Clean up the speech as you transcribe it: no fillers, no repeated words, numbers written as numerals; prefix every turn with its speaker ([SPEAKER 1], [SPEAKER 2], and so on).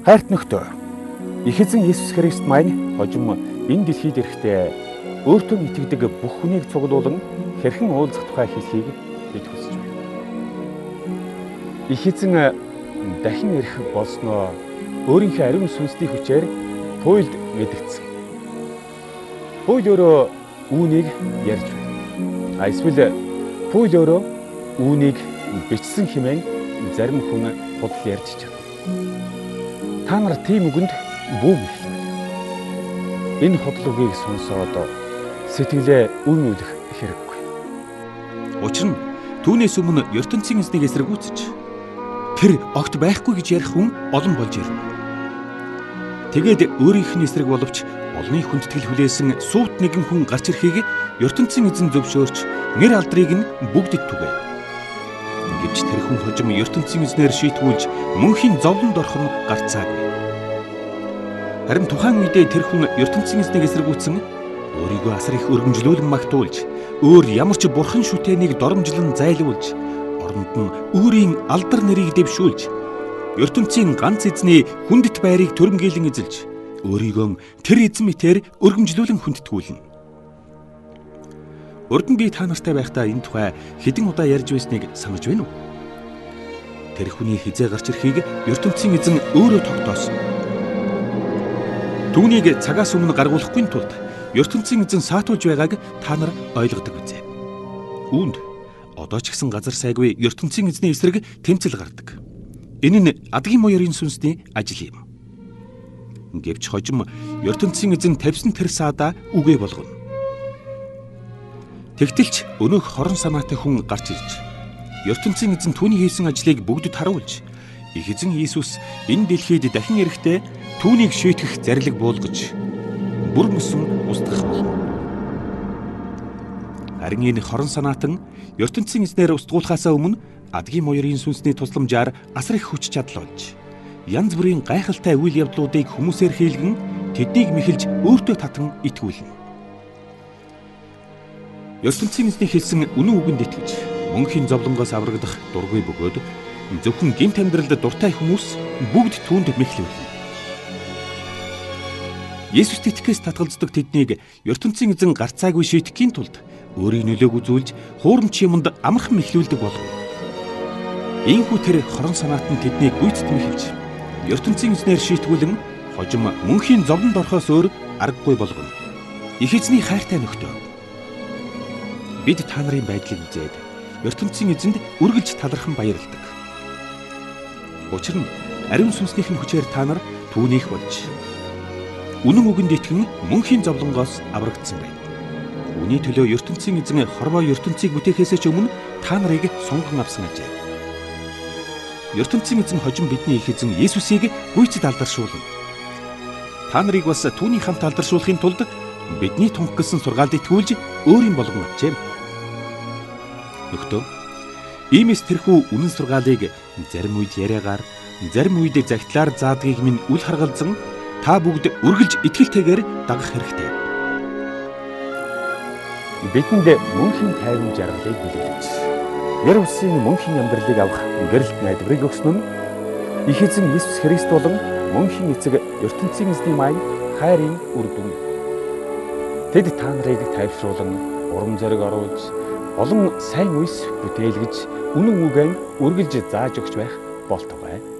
[SPEAKER 1] Хайрт нөхдөө. Их эзэн Есүс Христ маань хожим энэ дэлхийд ирэхдээ өөртөө итгэдэг бүх хүнийг цуглуулan хэрхэн уулзах тухай хэлхийг бид хүсэж байна. Их эзэн дахин ирэх болсноо өөрийнхөө ариун сүнсний хүчээр туйлд мэдгдсэн. Туйл өөрөө үүнийг ярьж байна. Эсвэл туйл өөрөө үүнийг бичсэн хэмээн зарим хүн худал ярьж байна. Та нар тийм үгэнд бүү гэлээ. Энэ худал үгийг сонсоод сэтгэлээ үнүүлэх хэрэггүй.
[SPEAKER 2] Учир нь түүнээс өмнө ертөнцийн эзнийг эсэргүүцэж тэр огт байхгүй гэж ярих хүн олон болж ирнэ. Тэгээд өөрийнх нь эсрэг боловч олонний хүндэтгэл хүлээсэн суут нэгэн хүн гарч ирэхийг ертөнцийн эзэн зөвшөөрч нэр алдрыг нь бүгдэд түгээв. Гэвч тэр хүн хожим ертөнцийн эзнээр шийтгүүлж мөнхийн зовлонд орох нь гарцаагүй. Харин тухайн үедээ тэр хүн ертөнцийн эзнийг эсэргүүцсэн өөрийгөө асар их өргөмжлүүлэн магтуулж өөр ямар ч бурхан шүтээнийг доромжлон зайлуулж оронд нь өөрийн алдар нэрийг дэвшүүлж ертөнцийн ганц эзний хүндэт байрыг төрөмгийлэн эзэлж өөрийгөө тэр эзэн мэтээр өргөмжлүүлэн хүндэтгүүлнэ. Урд нь би та нартай байхдаа энэ тухай хэдэн удаа ярьж байсныг санаж байна уу? Тэр хүний хизээ гарч ирэхийг ертөнцийн эзэн өөрөө тогтоосон. Түүнийг цагаас өмнө гаргуулахгүй тулд ертөнцийн эзэн саатуулж байгааг та нар ойлгодог үзье. Үүнд одоо ч гэсэн газар сайгүй ертөнцийн эзний эсрэг тэмцэл гардаг. Энэ нь адгийн моёрын сүнсний ажил юм. Гэвч хожим ертөнцийн эзэн тавьсан тэр саадаа үгүй болгоно. Тэгтэлч өнөөх хорон санаатай хүн гарч ирж ертөнцийн эзэн түүний хийсэн ажлыг бүгдэд харуулж их эзэн Иесус энэ дэлхийд дахин ирэхдээ түүнийг шийтгэх зарлиг буулгаж бүр мөсөн устгах болно. Харин энэ хорон санаатан ертөнцийн эзнээр устгуулахаасаа өмнө адгийн моёрын сүнсний тусламжаар асар их хүч чадал болж янз бүрийн гайхалтай үйл явдлуудыг хүмүүсээр хийлгэн тэднийг мэхэлж өөртөө татан итгүүлнэ. ертөнцийн эзний хэлсэн үнэн үгэнд итгэж мөнхийн зовлонгоос аврагдах дургүй бөгөөд зөвхөн гэмт амьдралд дуртай хүмүүс бүгд түүнд мэхлүүлнэ. Есүст итгэхээс татгалздаг тэднийг ертөнцийн эзэн гарцаагүй шийтгэхийн тулд өөрийн нөлөөг үзүүлж хуурамч юмд амархан мэхлүүлдэг болгоно. Ийхүү тэр хорон санаат нь тэднийг гүйцэд мэхэлж ертөнцийн эзнээр шийтгүүлэн хожим мөнхийн зовлонд орохоос өөр аргагүй болгоно. Их эзний хайртай нөхдөө. Бид та нарын байдлыг үзээд ертөнцийн эзэнд үргэлж талархан баярлдаг. Учир нь ариун сүнснийхэн хүчээр та нар түүнийх болж үнэн үгэнд итгэн мөнхийн зовлонгоос аврагдсан байна. Үүний төлөө ертөнцийн эзэн хорвоо ертөнцийг бүтээхээс ч өмнө та нарыг сонгон авсан ажээ. ертөнцийн эзэн хожим бидний их эзэн Есүсийг гүйцэд алдаршуулна. Та нарыг бас түүний хамт алдаршуулахын тулд бидний тунхагласан сургаалд итгүүлж өөрийн болгон авчээ. Нөхдөө, иймээс тэрхүү үнэн сургаалыг зарим үед яриагаар, зарим үед загтлаар заадгийг минь үл харгалзан та бүгд үргэлж итгэлтэйгээр дагах хэрэгтэй.
[SPEAKER 1] Бидэнд мөнхийн тайван жаргалыг бэлгэлж, яр үсгийн мөнхийн амьдралыг авах гэрэлт найдварыг өгсөн нь их эзэн Есүс Христ болон мөнхийн эцэг ертөнцийн эзний маань хайрын үр дүн. Тэд та нарыг тайвшруулан, урам зориг оруулж, олон сайн үс бүтээлгэж, үнэн үгээр үргэлж зааж өгч байх болтугай.